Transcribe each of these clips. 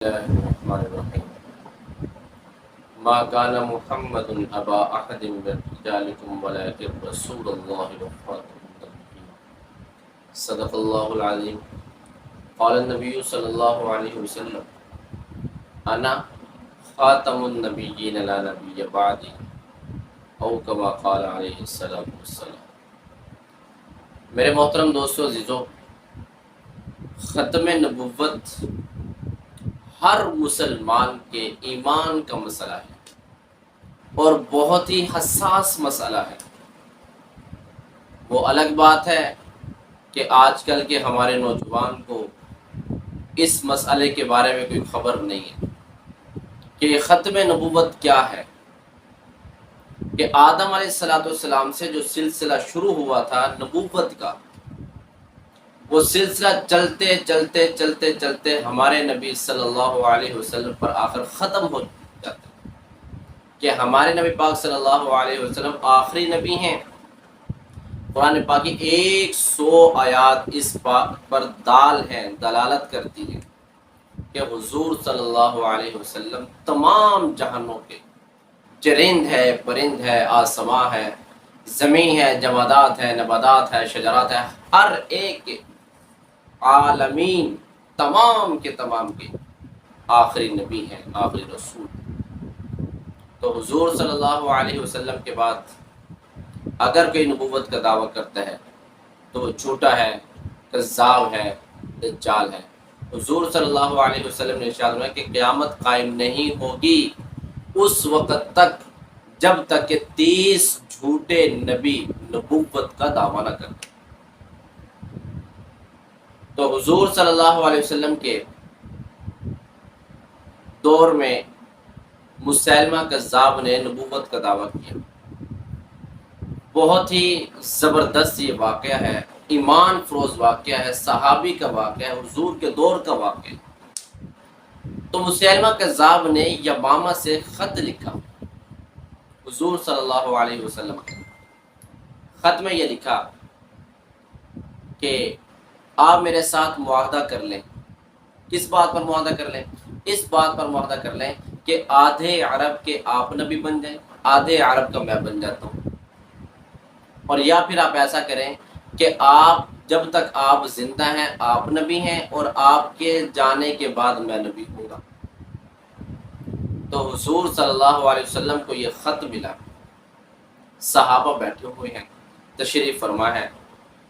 الله الرحمن الرحيم ما كان محمد أبا أحد من رجالكم ولكن رسول الله وخاتم النبيين صدق الله العظيم قال النبي صلى الله عليه وسلم أنا خاتم النبيين لا نبي بعدي أو كما قال عليه الصلاة والسلام۔ میرے محترم دوستو عزیزو، ختم نبوت ہر مسلمان کے ایمان کا مسئلہ ہے اور بہت ہی حساس مسئلہ ہے۔ وہ الگ بات ہے کہ آج کل کے ہمارے نوجوان کو اس مسئلے کے بارے میں کوئی خبر نہیں ہے کہ ختم نبوت کیا ہے، کہ آدم علیہ السلام سے جو سلسلہ شروع ہوا تھا نبوت کا، وہ سلسلہ چلتے چلتے چلتے چلتے ہمارے نبی صلی اللہ علیہ وسلم پر آخر ختم ہو جاتا ہے کہ ہمارے نبی پاک صلی اللہ علیہ وسلم آخری نبی ہیں۔ قرآن پاک کی 100 آیات اس بات پر دلالت کرتی ہیں کہ حضور صلی اللہ علیہ وسلم تمام جہانوں کے چرند ہے، پرند ہے، آسماں ہے، زمین ہے، جمادات ہے، نباتات ہے، شجرات ہے، ہر ایک عالمین تمام کے آخری نبی ہیں، آخری رسول۔ تو حضور صلی اللہ علیہ وسلم کے بعد اگر کوئی نبوت کا دعویٰ کرتا ہے تو وہ جھوٹا ہے، کذاب ہے، دجال ہے۔ حضور صلی اللہ علیہ وسلم نے ارشاد فرمایا کہ قیامت قائم نہیں ہوگی اس وقت تک جب تک کہ 30 جھوٹے نبی نبوت کا دعویٰ نہ کریں۔ تو حضور صلی اللہ علیہ وسلم کے دور میں مسیلمہ کذاب نے نبوت کا دعویٰ کیا۔ بہت ہی زبردست یہ واقعہ ہے، ایمان فروز واقعہ ہے، صحابی کا واقعہ ہے، حضور کے دور کا واقعہ ہے۔ تو مسیلمہ کذاب نے یمامہ سے خط لکھا حضور صلی اللہ علیہ وسلم۔ خط میں یہ لکھا کہ آپ میرے ساتھ معاہدہ کر لیں۔ کس بات پر معاہدہ کر لیں؟ اس بات پر معاہدہ کر لیں کہ آدھے عرب کے آپ نبی بن جائیں، آدھے عرب کا میں بن جاتا ہوں، اور یا پھر آپ ایسا کریں کہ آپ جب تک آپ زندہ ہیں آپ نبی ہیں اور آپ کے جانے کے بعد میں نبی ہوں گا۔ تو حضور صلی اللہ علیہ وسلم کو یہ خط ملا، صحابہ بیٹھے ہوئے ہیں، تشریف فرما ہے۔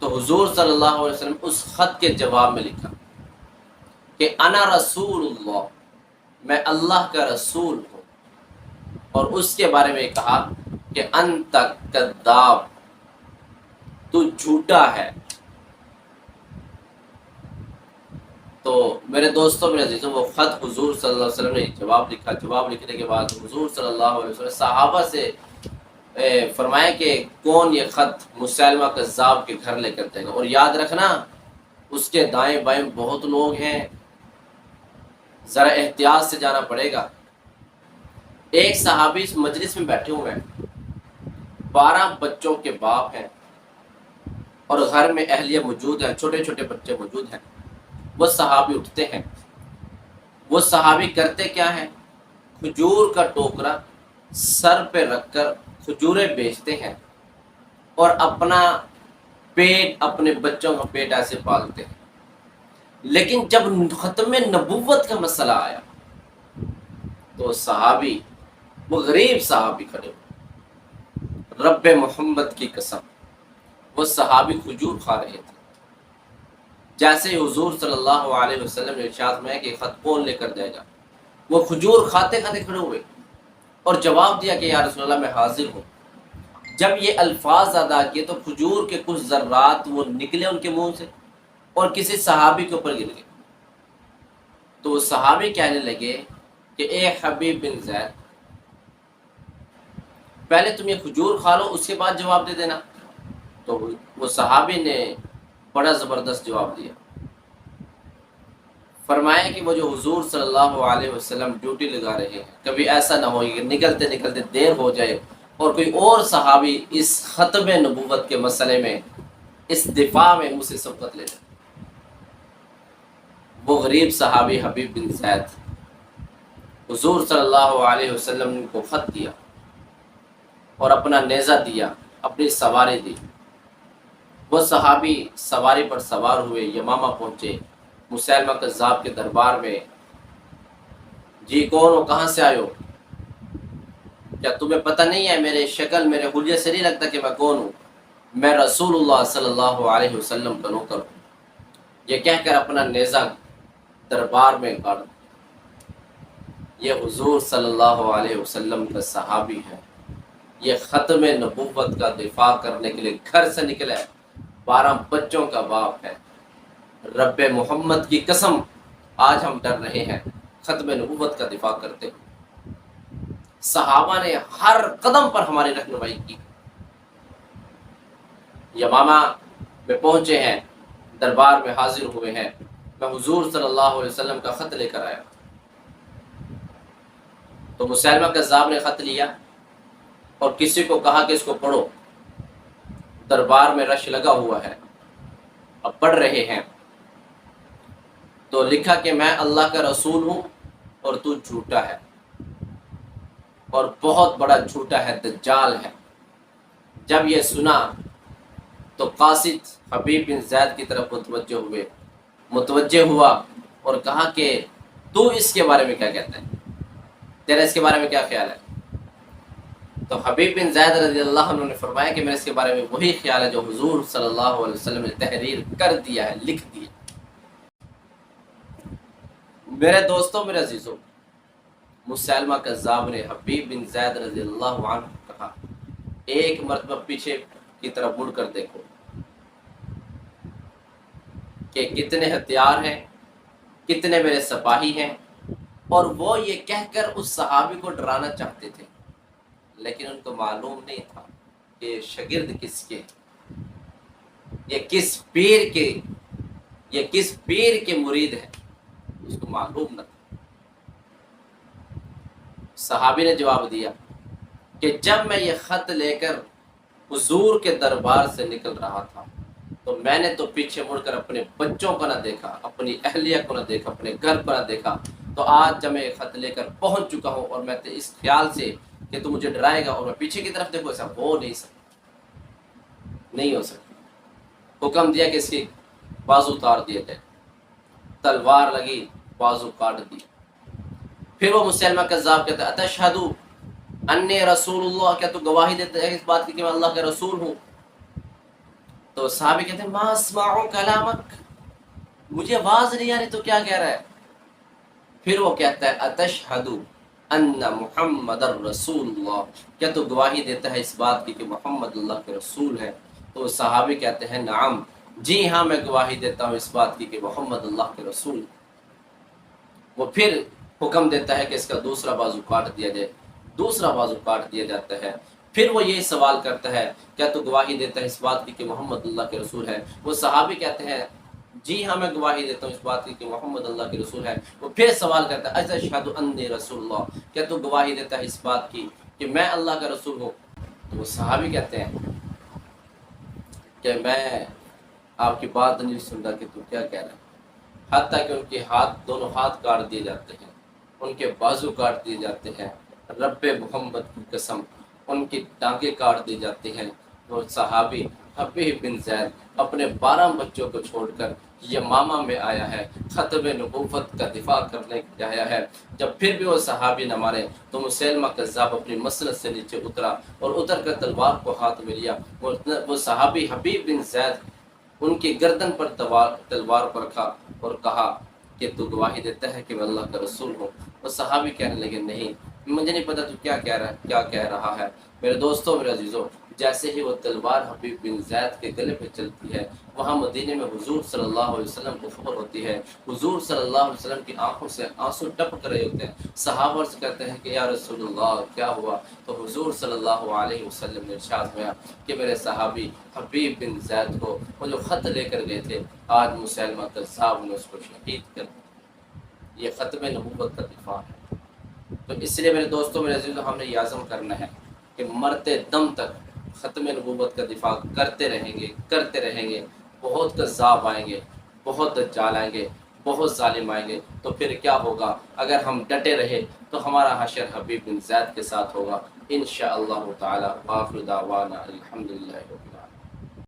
تو حضور صلی اللہ علیہ وسلم اس خط کے جواب میں لکھا کہ انا رسول اللہ، میں اللہ کا رسول ہوں، اور اس کے بارے میں کہا کہ انت کذاب، تو جھوٹا ہے۔ تو میرے دوستوں، میرے عزیزوں، وہ خط حضور صلی اللہ علیہ وسلم نے جواب لکھا۔ جواب لکھنے کے بعد حضور صلی اللہ علیہ وسلم صحابہ سے فرمایا کہ کون یہ خط مسیلمہ کذاب کے گھر لے کر جائے گا، اور یاد رکھنا اس کے دائیں بائیں بہت لوگ ہیں، ذرا احتیاط سے جانا پڑے گا۔ ایک صحابی اس مجلس میں بیٹھے ہوئے ہیں، 12 بچوں کے باپ ہیں، اور گھر میں اہلیہ موجود ہیں، چھوٹے چھوٹے بچے موجود ہیں۔ وہ صحابی اٹھتے ہیں، وہ صحابی کرتے کیا ہیں؟ کھجور کا ٹوکرا سر پہ رکھ کر کھجوریں بیچتے ہیں اور اپنا پیٹ، اپنے بچوں کا پیٹ ایسے پالتے ہیں۔ لیکن جب ختم نبوت کا مسئلہ آیا تو صحابی، وہ غریب صحابی کھڑے ہوئے، رب محمد کی قسم وہ صحابی کھجور کھا رہے تھے۔ جیسے حضور صلی اللہ علیہ وسلم نے ارشاد میں کہ خط کون لے کر جائے گا، وہ کھجور کھاتے کھاتے کھڑے ہوئے اور جواب دیا کہ یا رسول اللہ میں حاضر ہوں۔ جب یہ الفاظ ادا کیے تو کھجور کے کچھ ذرات وہ نکلے ان کے منہ سے اور کسی صحابی کے اوپر گر گئے۔ تو وہ صحابی کہنے لگے کہ اے حبیب بن زید، پہلے تم یہ کھجور کھا لو، اس کے بعد جواب دے دینا۔ تو وہ صحابی نے بڑا زبردست جواب دیا، فرمایا کہ وہ جو حضور صلی اللہ علیہ وسلم ڈیوٹی لگا رہے ہیں، کبھی ایسا نہ ہو کہ نکلتے نکلتے دیر ہو جائے اور کوئی اور صحابی اس ختم نبوت کے مسئلے میں، اس دفاع میں مجھ سے سبقت لے جائے۔ وہ غریب صحابی حبیب بن زید حضور صلی اللہ علیہ وسلم کو خط دیا اور اپنا نیزہ دیا، اپنی سواری دی۔ وہ صحابی سواری پر سوار ہوئے، یمامہ پہنچے، مسیلمہ کذاب کے دربار میں۔ جی کون ہو، کہاں سے آئے ہو؟ کیا تمہیں پتہ نہیں ہے میرے شکل، میرے حلیے سے نہیں لگتا کہ میں کون ہوں؟ میں رسول اللہ صلی اللہ علیہ وسلم کا نوکر ہوں۔ یہ کہہ کر اپنا نیزہ دربار میں گاڑ۔ یہ حضور صلی اللہ علیہ وسلم کا صحابی ہے، یہ ختم نبوت کا دفاع کرنے کے لیے گھر سے نکلا ہے، 12 بچوں کا باپ ہے۔ رب محمد کی قسم آج ہم ڈر رہے ہیں ختم نبوت کا دفاع کرتے ہیں۔ صحابہ نے ہر قدم پر ہماری رہنمائی کی۔ یمامہ میں پہنچے ہیں، دربار میں حاضر ہوئے ہیں، میں حضور صلی اللہ علیہ وسلم کا خط لے کر آیا۔ تو مسیلمہ کذاب نے خط لیا اور کسی کو کہا کہ اس کو پڑھو۔ دربار میں رش لگا ہوا ہے، اب پڑھ رہے ہیں۔ تو لکھا کہ میں اللہ کا رسول ہوں اور تو جھوٹا ہے، اور بہت بڑا جھوٹا ہے، دجال ہے۔ جب یہ سنا تو قاصد حبیب بن زید کی طرف متوجہ ہوا اور کہا کہ تو اس کے بارے میں کیا کہتا ہے، تیرا اس کے بارے میں کیا خیال ہے؟ تو حبیب بن زید رضی اللہ عنہ نے فرمایا کہ میرے اس کے بارے میں وہی خیال ہے جو حضور صلی اللہ علیہ وسلم نے تحریر کر دیا ہے، لکھ دیا۔ میرے دوستوں، میرے عزیزوں، مسیلمہ کذاب نے حبیب بن زید رضی اللہ عنہ کو کہا ایک مرتبہ پیچھے کی طرف مڑ کر دیکھو کہ کتنے ہتھیار ہیں، کتنے میرے سپاہی ہیں۔ اور وہ یہ کہہ کر اس صحابی کو ڈرانا چاہتے تھے، لیکن ان کو معلوم نہیں تھا کہ یہ شاگرد کس کے، یہ کس پیر کے مرید ہے، اس کو معلوم نہ تھا۔ صحابی نے جواب دیا کہ جب میں یہ خط لے کر حضور کے دربار سے نکل رہا تھا تو میں نے تو پیچھے مڑ کر اپنے بچوں کو نہ دیکھا، اپنی اہلیہ کو نہ دیکھا، اپنے گھر کو نہ دیکھا۔ تو آج جب میں یہ خط لے کر پہنچ چکا ہوں اور میں اس خیال سے کہ تو مجھے ڈرائے گا اور میں پیچھے کی طرف دیکھو، ایسا ہو نہیں سکتا، نہیں ہو سکتا۔ حکم دیا کہ اس کی بازو اتار دیا جائے، تلوار لگی، بازو کاٹ دی۔ پھر وہ مسیلمہ کذاب کہتا ہے اتشہد انی رسول اللہ، کیا تو گواہی دیتے ہیں اس بات کی کہ میں اللہ کا رسول ہوں؟ تو صحابی کہتے ہیں ما اسمع کلامک، مجھے آواز نہیں آ رہی تو کیا کہہ رہا ہے؟ پھر وہ کہتا ہے اتشہد ان محمد الرسول اللہ، کیا تو گواہی دیتا ہے اس بات کی کہ محمد اللہ کے رسول ہے؟ تو صحابی کہتے ہیں نعم، جی ہاں میں گواہی دیتا ہوں اس بات کی کہ محمد اللہ کے رسول۔ وہ پھر حکم دیتا ہے کہ اس کا دوسرا بازو کاٹ دیا جائے، دوسرا بازو کاٹ دیا جاتا ہے۔ پھر وہ یہی سوال کرتا ہے کیا تو گواہی دیتا ہے اس بات کی کہ محمد اللہ کے رسول ہے؟ وہ صحابی کہتے ہیں جی ہاں میں گواہی دیتا ہوں اس بات کی کہ محمد اللہ کے رسول ہے۔ وہ پھر سوال کرتا ہے اشہد انی رسول اللہ، کیا تو گواہی دیتا ہے اس بات کی کہ میں اللہ کا رسول ہوں؟ تو وہ صحابی کہتے ہیں کہ میں آپ کی بات نہیں سن رہا کہ تو کیا کہہ رہا ہے۔ حتیٰ کہ ان کے دونوں ہاتھ کاٹ دیے جاتے ہیں، ان کے بازو کاٹ دیے جاتے ہیں، رب محمد کی قسم ان کی ٹانگیں کاٹ دی جاتی ہیں۔ اور صحابی حبیب بن زید اپنے 12 بچوں کو چھوڑ کر یمامہ میں آیا ہے، ختم نبوت کا دفاع کرنے کے آیا ہے۔ جب پھر بھی وہ صحابی نہ مارے تو مسیلمہ کذاب اپنی مسند سے نیچے اترا اور اتر کر تلوار کو ہاتھ میں لیا۔ وہ صحابی حبیب بن زید ان کی گردن پر تلوار پر رکھا اور کہا کہ تو گواہی دیتا ہے کہ میں اللہ کا رسول ہوں؟ وہ صحابی کہنے لگے نہیں، مجھے نہیں پتا تو کیا کہہ رہا ہے۔ میرے دوستوں، میرے عزیزوں، جیسے ہی وہ تلوار حبیب بن زید کے گلے پہ چلتی ہے، وہاں مدینے میں حضور صلی اللہ علیہ وسلم کو خبر ہوتی ہے۔ حضور صلی اللہ علیہ وسلم کی آنکھوں سے آنسو ٹپک رہے ہوتے ہیں۔ صحابہ سے کہتے ہیں کہ یا رسول اللہ کیا ہوا؟ تو حضور صلی اللہ علیہ وسلم نے ارشاد ہوا کہ میرے صحابی حبیب بن زید کو وہ جو خط لے کر گئے تھے، آج مسیلمہ کذاب نے اس کو شہید کر دیا۔ یہ ختم نبوت کا دفاع ہے۔ تو اس لیے میرے دوستوں، میرے عزیزوں، ہم نے یہ عزم کرنا ہے کہ مرتے دم تک ختم نبوت کا دفاع کرتے رہیں گے۔ بہت کذاب آئیں گے، بہت دجال آئیں گے، بہت ظالم آئیں گے، تو پھر کیا ہوگا؟ اگر ہم ڈٹے رہے تو ہمارا حشر حبیب بن زید کے ساتھ ہوگا انشاءاللہ تعالی۔ وآخر دعوانا الحمدللہ رب العالمین۔